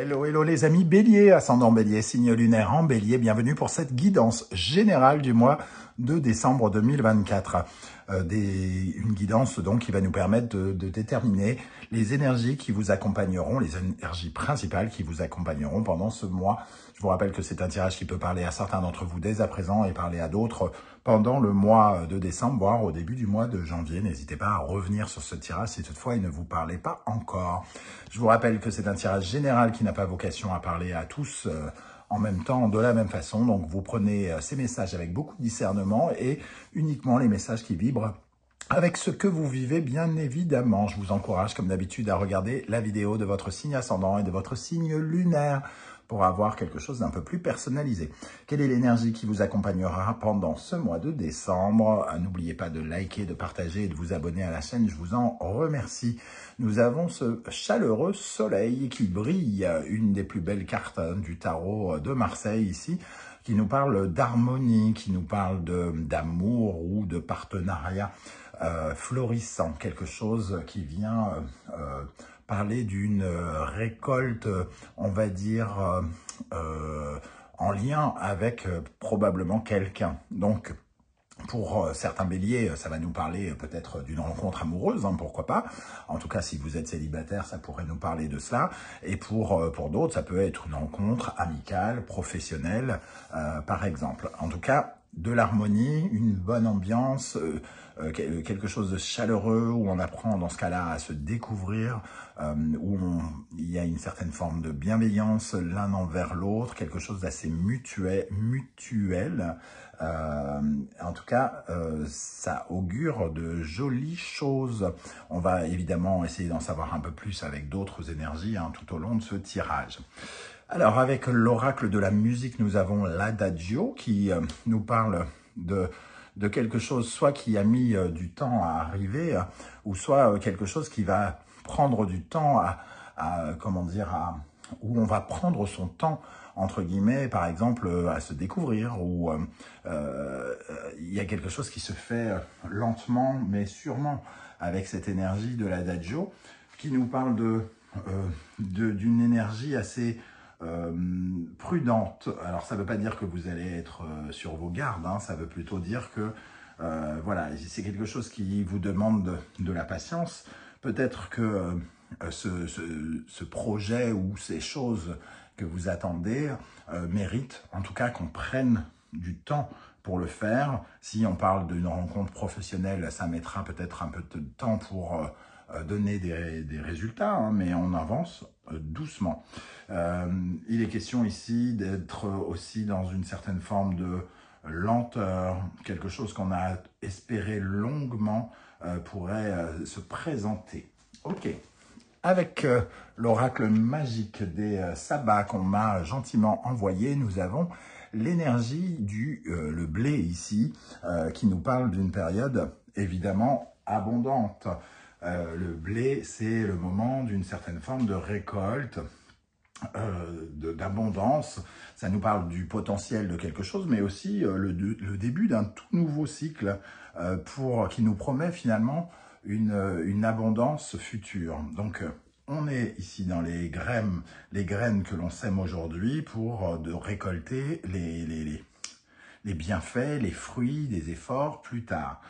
Hello, hello les amis Bélier, ascendant Bélier, signe lunaire en Bélier. Bienvenue pour cette guidance générale du mois de décembre 2024. Une guidance donc qui va nous permettre de déterminer les énergies qui vous accompagneront, les énergies principales qui vous accompagneront pendant ce mois. Je vous rappelle que c'est un tirage qui peut parler à certains d'entre vous dès à présent et parler à d'autres pendant le mois de décembre, voire au début du mois de janvier. N'hésitez pas à revenir sur ce tirage si toutefois il ne vous parlait pas encore. Je vous rappelle que c'est un tirage général qui n'a pas vocation à parler à tous en même temps, de la même façon. Donc vous prenez ces messages avec beaucoup de discernement et uniquement les messages qui vibrent avec ce que vous vivez, bien évidemment. Je vous encourage, comme d'habitude, à regarder la vidéo de votre signe ascendant et de votre signe lunaire pour avoir quelque chose d'un peu plus personnalisé. Quelle est l'énergie qui vous accompagnera pendant ce mois de décembre? N'oubliez pas de liker, de partager et de vous abonner à la chaîne, je vous en remercie. Nous avons ce chaleureux soleil qui brille, une des plus belles cartes du tarot de Marseille ici, qui nous parle d'harmonie, qui nous parle d'amour ou de partenariat florissant, quelque chose qui vient parler d'une récolte, on va dire, en lien avec probablement quelqu'un. Donc, pour certains béliers, ça va nous parler peut-être d'une rencontre amoureuse, hein, pourquoi pas. En tout cas, si vous êtes célibataire, ça pourrait nous parler de cela. Et pour d'autres, ça peut être une rencontre amicale, professionnelle, par exemple. En tout cas, de l'harmonie, une bonne ambiance, quelque chose de chaleureux où on apprend dans ce cas-là à se découvrir, où il y a une certaine forme de bienveillance l'un envers l'autre, quelque chose d'assez mutuel. En tout cas, ça augure de jolies choses. On va évidemment essayer d'en savoir un peu plus avec d'autres énergies tout au long de ce tirage. Alors, avec l'oracle de la musique, nous avons l'Adagio qui nous parle de quelque chose soit qui a mis du temps à arriver, ou soit quelque chose qui va prendre du temps où on va prendre son temps, entre guillemets, par exemple, à se découvrir, ou il y a quelque chose qui se fait lentement, mais sûrement, avec cette énergie de l'Adagio, qui nous parle d'une énergie assez prudente. Alors, ça ne veut pas dire que vous allez être sur vos gardes, hein, ça veut plutôt dire que voilà, c'est quelque chose qui vous demande de la patience. Peut-être que ce projet ou ces choses que vous attendez méritent en tout cas qu'on prenne du temps pour le faire. Si on parle d'une rencontre professionnelle, ça mettra peut-être un peu de temps pour donner des résultats, hein, mais on avance doucement. Il est question ici d'être aussi dans une certaine forme de lenteur, quelque chose qu'on a espéré longuement pourrait se présenter. Ok. Avec l'oracle magique des sabbats qu'on m'a gentiment envoyé, nous avons l'énergie le blé ici, qui nous parle d'une période évidemment abondante. Le blé, c'est le moment d'une certaine forme de récolte, d'abondance. Ça nous parle du potentiel de quelque chose, mais aussi le début d'un tout nouveau cycle qui nous promet finalement une abondance future. Donc, on est ici dans les graines que l'on sème aujourd'hui pour de récolter les bienfaits, les fruits des efforts plus tard.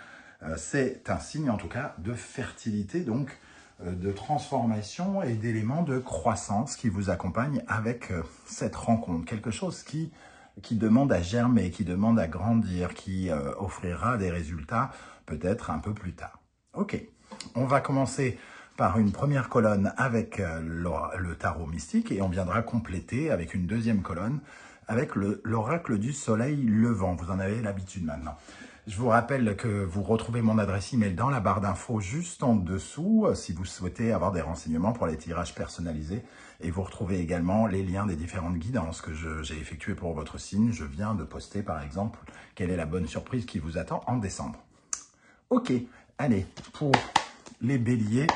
C'est un signe en tout cas de fertilité, donc de transformation et d'éléments de croissance qui vous accompagnent avec cette rencontre. Quelque chose qui demande à germer, qui demande à grandir, qui offrira des résultats peut-être un peu plus tard. Ok, on va commencer par une première colonne avec le tarot mystique et on viendra compléter avec une deuxième colonne avec l'oracle du soleil levant. Vous en avez l'habitude maintenant. Je vous rappelle que vous retrouvez mon adresse email dans la barre d'infos juste en dessous si vous souhaitez avoir des renseignements pour les tirages personnalisés. Et vous retrouvez également les liens des différentes guidances que j'ai effectuées pour votre signe. Je viens de poster par exemple quelle est la bonne surprise qui vous attend en décembre. Ok, allez, pour les béliers,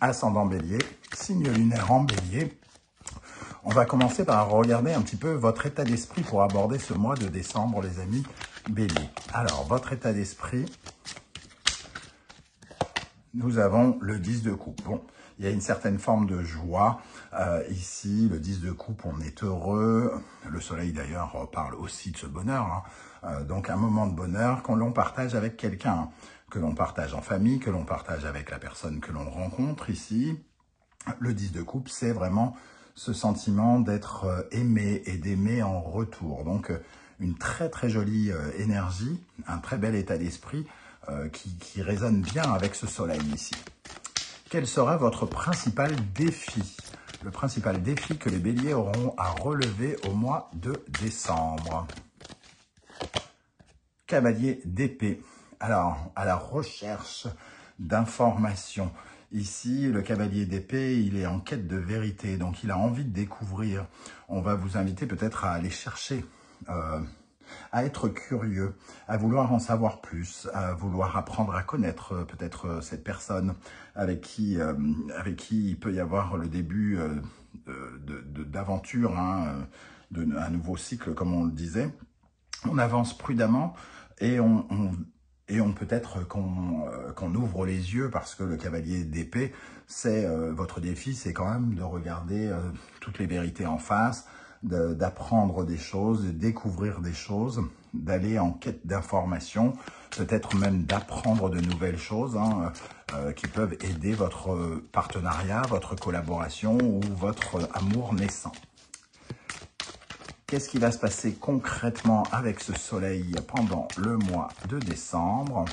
ascendant bélier, signe lunaire en bélier, on va commencer par regarder un petit peu votre état d'esprit pour aborder ce mois de décembre, les amis béliers. Alors, votre état d'esprit, nous avons le 10 de coupe. Bon, il y a une certaine forme de joie. Ici, le 10 de coupe, on est heureux. Le soleil, d'ailleurs, parle aussi de ce bonheur. Hein. Donc, un moment de bonheur qu'on l'on partage avec quelqu'un, que l'on partage en famille, que l'on partage avec la personne que l'on rencontre ici. Le 10 de coupe, c'est vraiment ce sentiment d'être aimé et d'aimer en retour. Donc, une très très jolie énergie, un très bel état d'esprit qui résonne bien avec ce soleil ici. Quel sera votre principal défi? Le principal défi que les béliers auront à relever au mois de décembre. Cavalier d'épée. Alors, à la recherche d'informations. Ici, le cavalier d'épée, il est en quête de vérité, donc il a envie de découvrir. On va vous inviter peut-être à aller chercher, à être curieux, à vouloir en savoir plus, à vouloir apprendre à connaître peut-être cette personne avec qui il peut y avoir le début d'aventure, hein, un nouveau cycle, comme on le disait. On avance prudemment et on peut-être qu'on ouvre les yeux parce que le cavalier d'épée, c'est votre défi, c'est quand même de regarder toutes les vérités en face, d'apprendre des choses, de découvrir des choses, d'aller en quête d'informations, peut-être même d'apprendre de nouvelles choses hein, qui peuvent aider votre partenariat, votre collaboration ou votre amour naissant. Qu'est-ce qui va se passer concrètement avec ce soleil pendant le mois de décembre?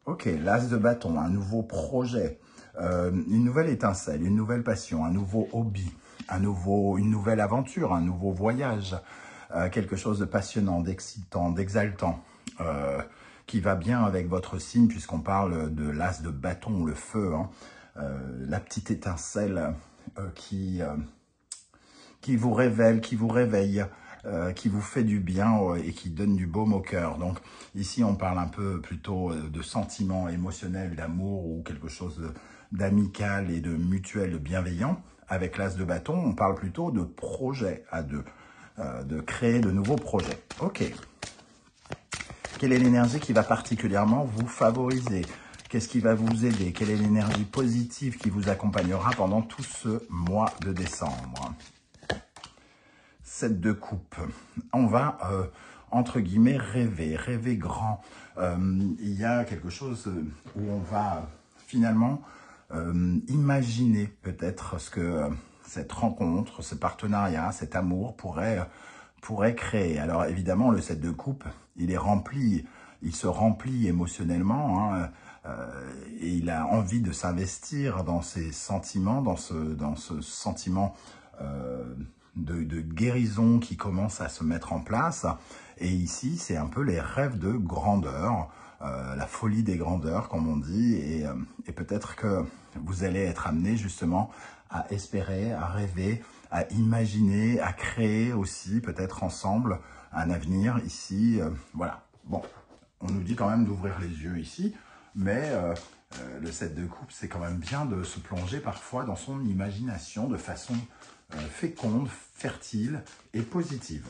Ok, l'as de bâton, un nouveau projet, une nouvelle étincelle, une nouvelle passion, un nouveau hobby, une nouvelle aventure, un nouveau voyage, quelque chose de passionnant, d'excitant, d'exaltant, qui va bien avec votre signe puisqu'on parle de l'as de bâton, le feu, hein, la petite étincelle qui vous révèle, qui vous réveille, qui vous fait du bien et qui donne du baume au cœur. Donc ici, on parle un peu plutôt de sentiments émotionnels, d'amour ou quelque chose d'amical et de mutuel, de bienveillant. Avec l'as de bâton, on parle plutôt de projet à deux, de créer de nouveaux projets. Ok. Quelle est l'énergie qui va particulièrement vous favoriser? Qu'est-ce qui va vous aider? Quelle est l'énergie positive qui vous accompagnera pendant tout ce mois de décembre? 7 de coupe. On va, entre guillemets, rêver grand. Il y a quelque chose où on va finalement imaginer peut-être ce que cette rencontre, ce partenariat, cet amour pourrait créer. Alors évidemment, le 7 de coupe, il est rempli, il se remplit émotionnellement, hein, et il a envie de s'investir dans ses sentiments, dans ce sentiment de guérison qui commence à se mettre en place. Et ici, c'est un peu les rêves de grandeur, la folie des grandeurs, comme on dit, et peut-être que vous allez être amené justement à espérer, à rêver, à imaginer, à créer aussi, peut-être ensemble, un avenir ici. Voilà. Bon, on nous dit quand même d'ouvrir les yeux ici, mais le 7 de coupe, c'est quand même bien de se plonger parfois dans son imagination de façon féconde, fertile et positive.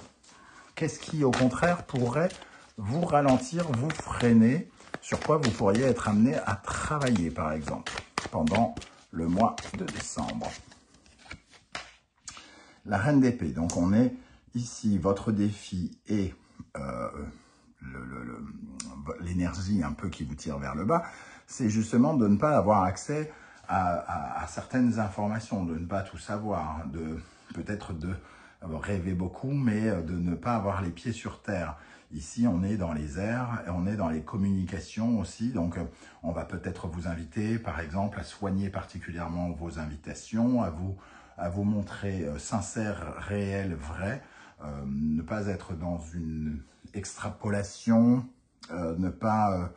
Qu'est-ce qui, au contraire, pourrait vous ralentir, vous freiner, sur quoi vous pourriez être amené à travailler, par exemple, pendant le mois de décembre? La reine d'épée, donc on est ici, votre défi est l'énergie un peu qui vous tire vers le bas, c'est justement de ne pas avoir accès à certaines informations, de ne pas tout savoir, peut-être de rêver beaucoup, mais de ne pas avoir les pieds sur terre. Ici, on est dans les airs, et on est dans les communications aussi, donc on va peut-être vous inviter, par exemple, à soigner particulièrement vos invitations, à vous montrer sincère, réel, vrai, ne pas être dans une extrapolation, ne pas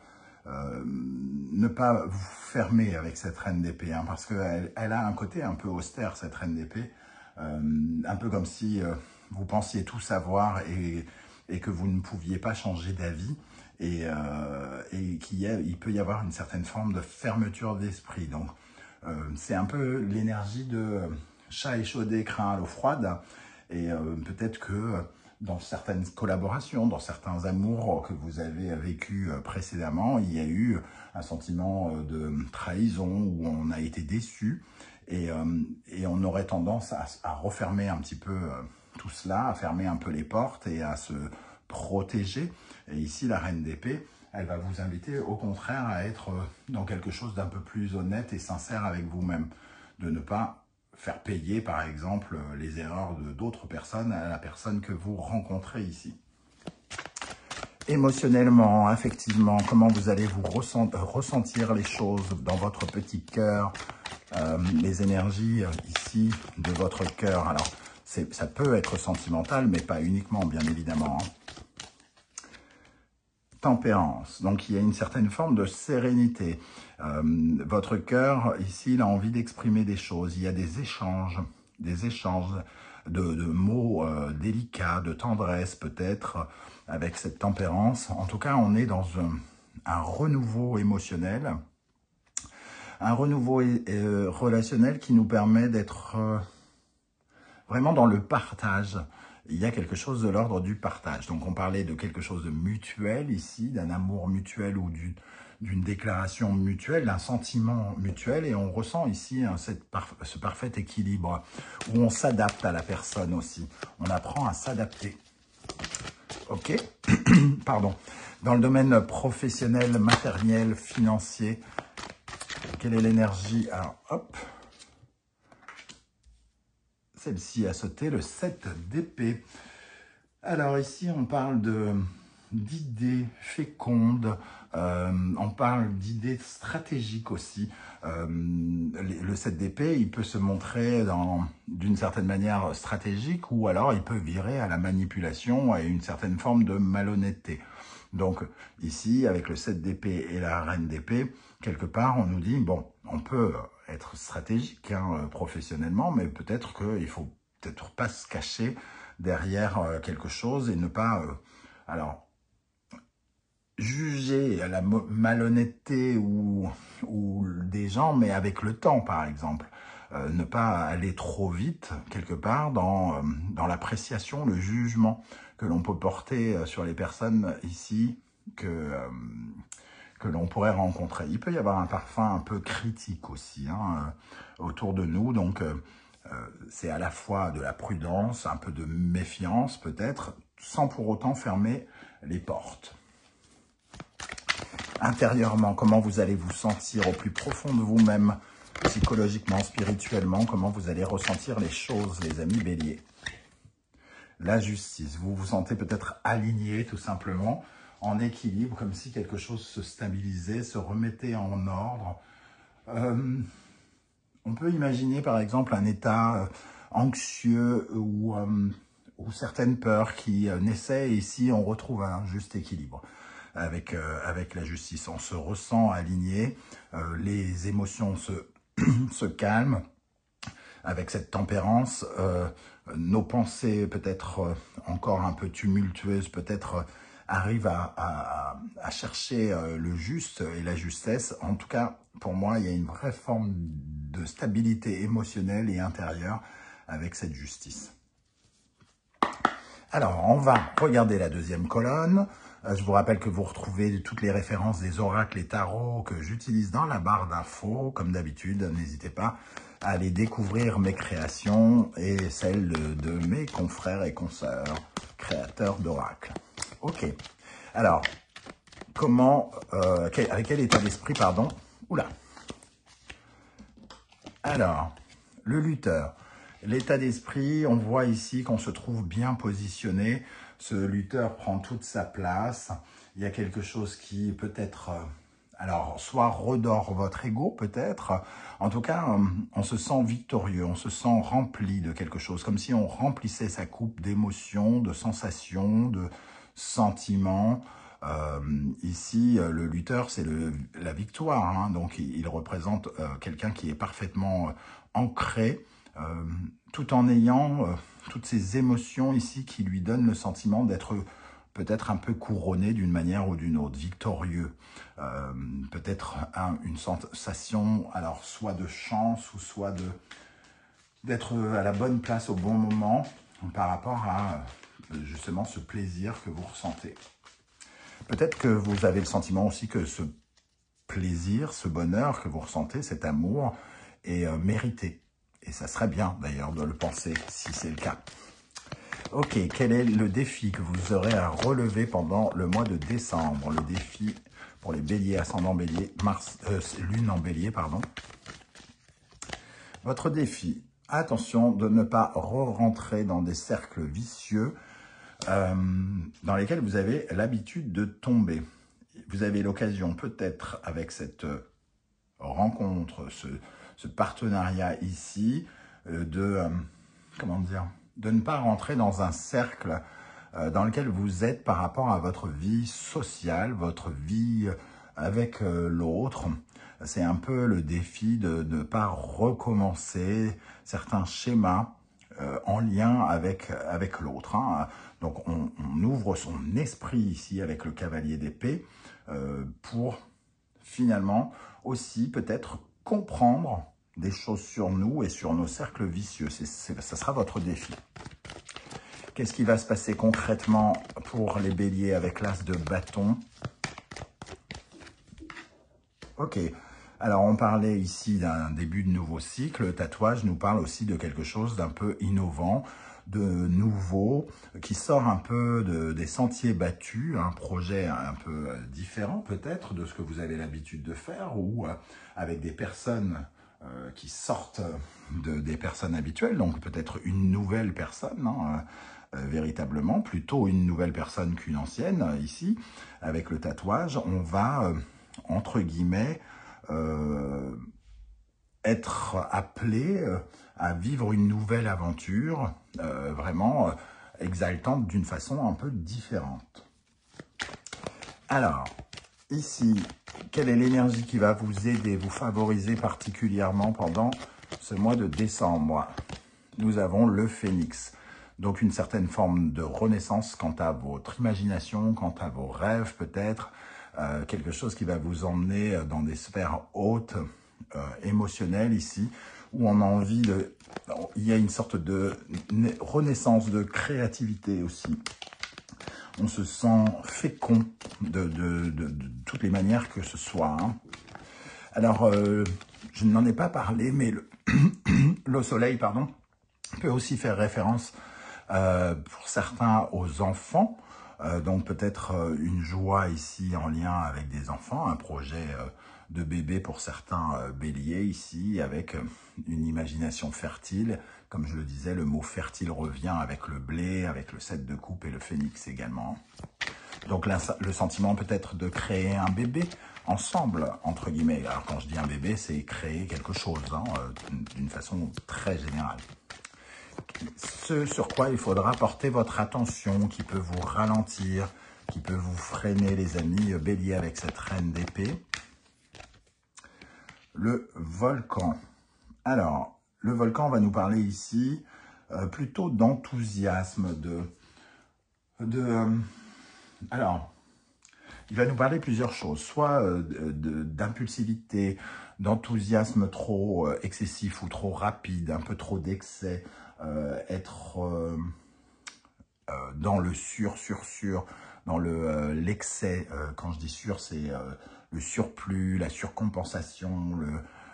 vous fermer avec cette reine d'épée, hein, parce qu'elle a un côté un peu austère, cette reine d'épée, un peu comme si vous pensiez tout savoir et que vous ne pouviez pas changer d'avis, et il peut y avoir une certaine forme de fermeture d'esprit. Donc, c'est un peu l'énergie de chat échaudé craint l'eau froide, et peut-être que dans certaines collaborations, dans certains amours que vous avez vécu précédemment, il y a eu un sentiment de trahison où on a été déçu et on aurait tendance à refermer un petit peu tout cela, à fermer un peu les portes et à se protéger. Et ici, la reine d'épée, elle va vous inviter au contraire à être dans quelque chose d'un peu plus honnête et sincère avec vous-même, de ne pas faire payer, par exemple, les erreurs de d'autres personnes à la personne que vous rencontrez ici. Émotionnellement, affectivement, comment vous allez vous ressentir les choses dans votre petit cœur, les énergies ici de votre cœur. Alors, ça peut être sentimental, mais pas uniquement, bien évidemment. Tempérance, donc il y a une certaine forme de sérénité. Votre cœur, ici, il a envie d'exprimer des choses. Il y a des échanges de mots délicats, de tendresse peut-être, avec cette tempérance. En tout cas, on est dans un renouveau émotionnel, un renouveau relationnel qui nous permet d'être vraiment dans le partage. Il y a quelque chose de l'ordre du partage. Donc, on parlait de quelque chose de mutuel ici, d'un amour mutuel ou d'une déclaration mutuelle, d'un sentiment mutuel. Et on ressent ici ce parfait équilibre où on s'adapte à la personne aussi. On apprend à s'adapter. OK. Pardon. Dans le domaine professionnel, matériel, financier, quelle est l'énergie? Alors, hop. Celle-ci a sauté, le 7 d'épée. Alors ici, on parle d'idées fécondes, on parle d'idées stratégiques aussi. Le 7 d'épée, il peut se montrer d'une certaine manière stratégique ou alors il peut virer à la manipulation, à une certaine forme de malhonnêteté. Donc ici, avec le 7 d'épée et la reine d'épée, quelque part, on nous dit, bon, on peut être stratégique professionnellement, mais peut-être qu'il faut peut-être pas se cacher derrière quelque chose et ne pas alors juger à la malhonnêteté ou des gens, mais avec le temps, par exemple. Ne pas aller trop vite, quelque part, dans l'appréciation, le jugement que l'on peut porter sur les personnes ici que l'on pourrait rencontrer. Il peut y avoir un parfum un peu critique aussi autour de nous, donc c'est à la fois de la prudence, un peu de méfiance peut-être, sans pour autant fermer les portes. Intérieurement, comment vous allez vous sentir au plus profond de vous-même, psychologiquement, spirituellement, comment vous allez ressentir les choses, les amis béliers. La justice, vous vous sentez peut-être aligné tout simplement, en équilibre, comme si quelque chose se stabilisait, se remettait en ordre. On peut imaginer par exemple un état anxieux ou certaines peurs qui naissaient. Et ici, on retrouve un juste équilibre avec la justice. On se ressent aligné, les émotions se calment avec cette tempérance. Nos pensées, peut-être encore un peu tumultueuses, peut-être arrivent à chercher le juste et la justesse. En tout cas, pour moi, il y a une vraie forme de stabilité émotionnelle et intérieure avec cette justice. Alors, on va regarder la deuxième colonne. Je vous rappelle que vous retrouvez toutes les références des oracles et tarots que j'utilise dans la barre d'infos. Comme d'habitude, n'hésitez pas à aller découvrir mes créations et celles de mes confrères et consoeurs, créateurs d'oracles. Ok. Alors, avec quel état d'esprit, pardon? Oula. Alors, le lutteur. L'état d'esprit, on voit ici qu'on se trouve bien positionné. Ce lutteur prend toute sa place. Il y a quelque chose qui peut-être, alors, soit redore votre ego, peut-être. En tout cas, on se sent victorieux, on se sent rempli de quelque chose, comme si on remplissait sa coupe d'émotions, de sensations, de sentiments. Ici, le lutteur, c'est la victoire. Donc, il représente quelqu'un qui est parfaitement ancré, tout en ayant toutes ces émotions ici qui lui donnent le sentiment d'être peut-être un peu couronné d'une manière ou d'une autre, victorieux. Peut-être une sensation, alors soit de chance ou soit d'être à la bonne place au bon moment par rapport à justement ce plaisir que vous ressentez. Peut-être que vous avez le sentiment aussi que ce plaisir, ce bonheur que vous ressentez, cet amour est mérité. Et ça serait bien d'ailleurs de le penser si c'est le cas. Ok, quel est le défi que vous aurez à relever pendant le mois de décembre? Le défi pour les béliers, ascendant bélier, lune en bélier, pardon. Votre défi, attention de ne pas re-rentrer dans des cercles vicieux dans lesquels vous avez l'habitude de tomber. Vous avez l'occasion peut-être avec cette rencontre, ce partenariat ici, comment dire, de ne pas rentrer dans un cercle dans lequel vous êtes par rapport à votre vie sociale, votre vie avec l'autre. C'est un peu le défi de ne pas recommencer certains schémas en lien avec l'autre. Hein. Donc on ouvre son esprit ici avec le cavalier d'épée pour finalement aussi peut-être comprendre des choses sur nous et sur nos cercles vicieux. Ça sera votre défi. Qu'est-ce qui va se passer concrètement pour les béliers avec l'as de bâton? Ok, alors on parlait ici d'un début de nouveau cycle. Le tatouage nous parle aussi de quelque chose d'un peu innovant, de nouveau, qui sort un peu des sentiers battus, un projet un peu différent peut-être de ce que vous avez l'habitude de faire, ou avec des personnes qui sortent des personnes habituelles, donc peut-être une nouvelle personne, hein, véritablement, plutôt une nouvelle personne qu'une ancienne. Ici, avec le tatouage, on va, entre guillemets, être appelé à vivre une nouvelle aventure, vraiment exaltante d'une façon un peu différente. Alors, ici, quelle est l'énergie qui va vous aider, vous favoriser particulièrement pendant ce mois de décembre? Nous avons le phénix. Donc une certaine forme de renaissance quant à votre imagination, quant à vos rêves peut-être, quelque chose qui va vous emmener dans des sphères hautes, émotionnelles ici, où on a envie de... Il y a une sorte de renaissance de créativité aussi. On se sent fécond de toutes les manières que ce soit. Hein. Alors, je n'en ai pas parlé, mais le soleil, pardon, peut aussi faire référence pour certains aux enfants. Donc peut-être une joie ici en lien avec des enfants, un projet de bébé pour certains béliers ici, avec une imagination fertile. Comme je le disais, le mot fertile revient avec le blé, avec le 7 de coupe et le phénix également. Donc là, le sentiment peut-être de créer un bébé ensemble, entre guillemets. Alors quand je dis un bébé, c'est créer quelque chose, hein, d'une façon très générale. Ce sur quoi il faudra porter votre attention, qui peut vous ralentir, qui peut vous freiner, les amis béliers, avec cette reine d'épée. Le volcan. Alors, le volcan va nous parler ici plutôt d'enthousiasme, alors, il va nous parler plusieurs choses, soit d'impulsivité, d'enthousiasme trop excessif ou trop rapide, un peu trop d'excès, être dans le sur, dans l'excès. Quand je dis sur, c'est le surplus, la surcompensation,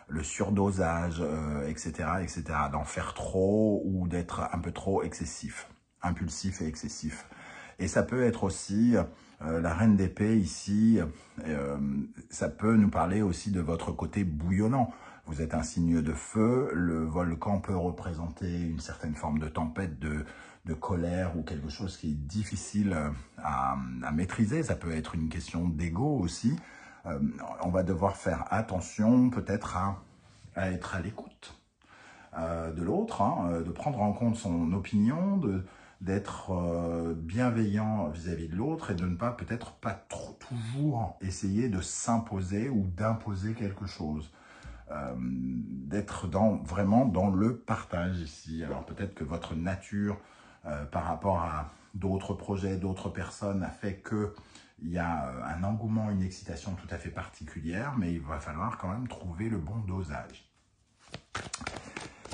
le surdosage, etc., etc. D'en faire trop ou d'être un peu trop excessif, impulsif et excessif. Et ça peut être aussi, la reine d'épée ici, ça peut nous parler aussi de votre côté bouillonnant. Vous êtes un signe de feu, le volcan peut représenter une certaine forme de tempête, de colère ou quelque chose qui est difficile à maîtriser. Ça peut être une question d'ego aussi. On va devoir faire attention peut-être à être à l'écoute de l'autre, hein, de prendre en compte son opinion, d'être bienveillant vis-à-vis de l'autre et de ne pas peut-être pas toujours essayer de s'imposer ou d'imposer quelque chose. D'être vraiment dans le partage ici. Alors peut-être que votre nature par rapport à d'autres projets, d'autres personnes a fait qu'il y a un engouement, une excitation tout à fait particulière, mais il va falloir quand même trouver le bon dosage.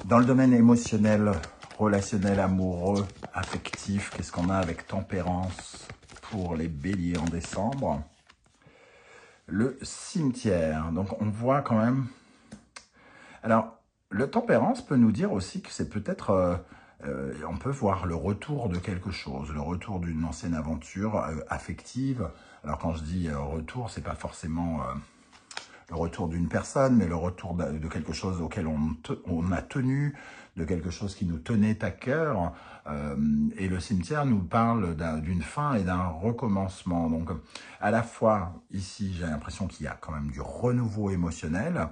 Dans le domaine émotionnel, relationnel, amoureux, affectif. Qu'est-ce qu'on a avec tempérance pour les béliers en décembre? Le cimetière. Donc, on voit quand même... Alors, le tempérance peut nous dire aussi que c'est peut-être... on peut voir le retour de quelque chose, le retour d'une ancienne aventure affective. Alors, quand je dis retour, c'est pas forcément... le retour d'une personne, mais le retour de quelque chose auquel on a tenu, de quelque chose qui nous tenait à cœur. Et le cimetière nous parle d'une fin et d'un recommencement. Donc, à la fois, ici, j'ai l'impression qu'il y a quand même du renouveau émotionnel,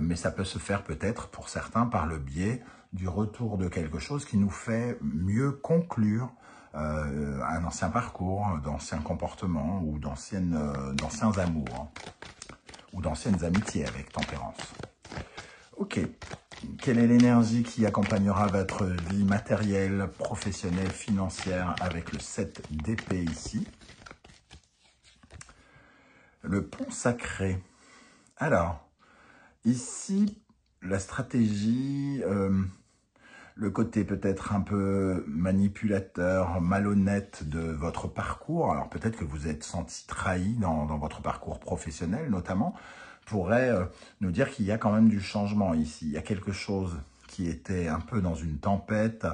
mais ça peut se faire peut-être, pour certains, par le biais du retour de quelque chose qui nous fait mieux conclure un ancien parcours, d'anciens comportements ou d'anciens amours ou d'anciennes amitiés avec tempérance. Ok, quelle est l'énergie qui accompagnera votre vie matérielle, professionnelle, financière avec le 7 d'épée ici? Le pont sacré. Alors, ici, la stratégie, le côté peut-être un peu manipulateur, malhonnête de votre parcours, alors peut-être que vous êtes senti trahi dans votre parcours professionnel notamment, pourrait nous dire qu'il y a quand même du changement ici. Il y a quelque chose qui était un peu dans une tempête,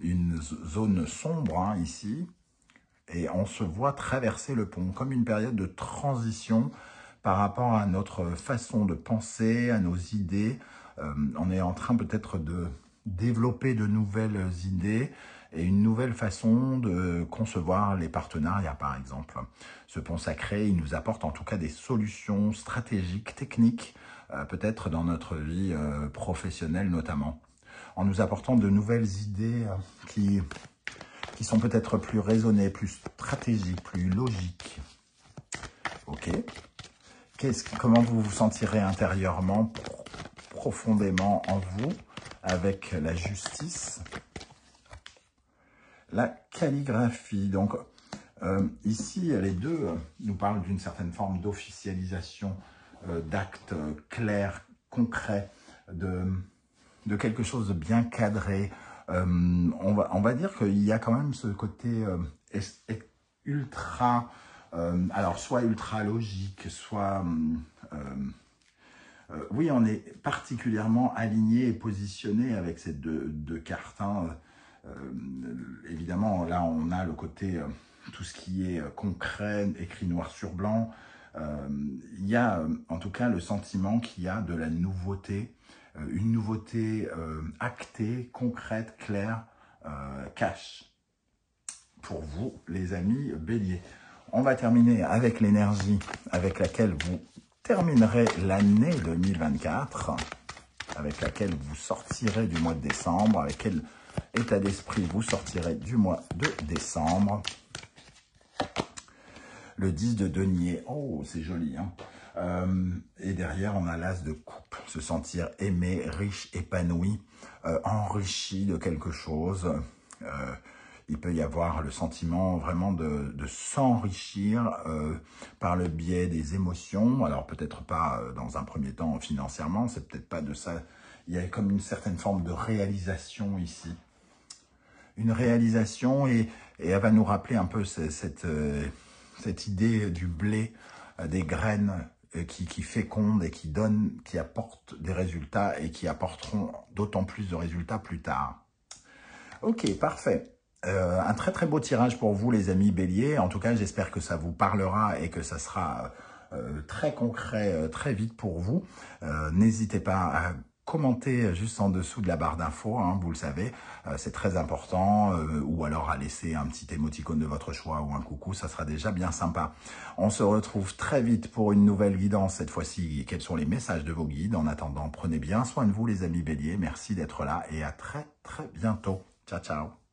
une zone sombre hein, ici, et on se voit traverser le pont comme une période de transition par rapport à notre façon de penser, à nos idées. On est en train peut-être de développer de nouvelles idées et une nouvelle façon de concevoir les partenariats, par exemple. Ce pont sacré, il nous apporte en tout cas des solutions stratégiques, techniques, peut-être dans notre vie professionnelle notamment, en nous apportant de nouvelles idées qui sont peut-être plus raisonnées, plus stratégiques, plus logiques. Ok. Comment vous vous sentirez intérieurement, profondément en vous, avec la justice, la calligraphie. Donc, ici, les deux nous parlent d'une certaine forme d'officialisation d'actes clairs, concrets, de quelque chose de bien cadré. On va dire qu'il y a quand même ce côté ultra, alors soit ultra logique, soit... oui, on est particulièrement aligné et positionné avec ces deux cartes. Hein. Évidemment, là, on a le côté, tout ce qui est concret, écrit noir sur blanc. Il y a, en tout cas, le sentiment qu'il y a de la nouveauté, une nouveauté actée, concrète, claire, cash. Pour vous, les amis béliers. On va terminer avec l'énergie avec laquelle vous terminerez l'année 2024, avec laquelle vous sortirez du mois de décembre, avec quel état d'esprit vous sortirez du mois de décembre. Le 10 de denier, oh c'est joli, hein. Et derrière on a l'as de coupe, se sentir aimé, riche, épanoui, enrichi de quelque chose. Il peut y avoir le sentiment vraiment de s'enrichir par le biais des émotions. Alors peut-être pas dans un premier temps financièrement, c'est peut-être pas de ça. Il y a comme une certaine forme de réalisation ici. Une réalisation et elle va nous rappeler un peu cette idée du blé, des graines qui fécondent et qui donnent, qui apportent des résultats et qui apporteront d'autant plus de résultats plus tard. Ok, parfait. Un très très beau tirage pour vous les amis béliers. En tout cas, j'espère que ça vous parlera et que ça sera très concret très vite pour vous. N'hésitez pas à commenter juste en dessous de la barre d'infos, hein, vous le savez, c'est très important, ou alors à laisser un petit émoticône de votre choix ou un coucou, ça sera déjà bien sympa. On se retrouve très vite pour une nouvelle guidance, cette fois-ci, quels sont les messages de vos guides. En attendant, prenez bien soin de vous les amis béliers, merci d'être là et à très très bientôt. Ciao, ciao.